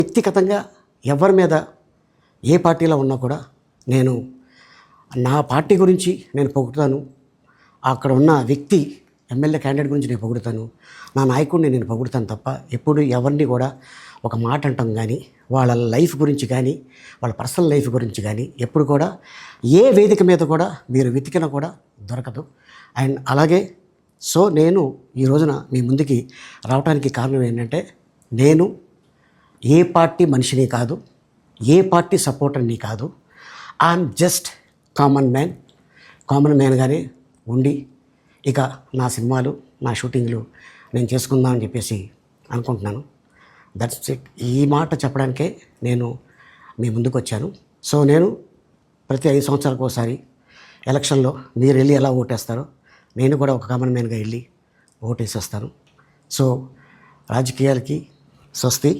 వ్యక్తిగతంగా ఎవరి మీద ఏ పార్టీలో ఉన్నా కూడా నేను నా పార్టీ గురించి నేను పొగుడుతాను. అక్కడ ఉన్న వ్యక్తి ఎమ్మెల్యే క్యాండిడేట్ గురించి నేను పొగుడుతాను. నా నాయకుడిని నేను పొగుడుతాను తప్ప ఎప్పుడు ఎవరిని కూడా ఒక మాట అంటాం కానీ వాళ్ళ లైఫ్ గురించి కానీ వాళ్ళ పర్సనల్ లైఫ్ గురించి కానీ ఎప్పుడు కూడా ఏ వేదిక మీద కూడా మీరు వెతికినా కూడా దొరకదు. అండ్ అలాగే నేను ఈ రోజున మీ ముందుకి రావడానికి కారణం ఏంటంటే, నేను ఏ పార్టీ మనిషిని కాదు, ఏ పార్టీ సపోర్టర్ని కాదు. ఐఎమ్ జస్ట్ కామన్ మ్యాన్గానే ఉండి ఇక నా సినిమాలు నా షూటింగ్లు నేను చేసుకుందామని చెప్పేసి అనుకుంటున్నాను. That's it. ఈ మాట చెప్పడానికే నేను మీ ముందుకు వచ్చాను. నేను ప్రతి 5 సంవత్సరాలకు ఒకసారి ఎలక్షన్లో మీరు వెళ్ళి ఎలా ఓటేస్తారో నేను కూడా ఒక కామన్ మ్యాన్గా వెళ్ళి ఓటేసేస్తాను. రాజకీయాలకి స్వస్తి.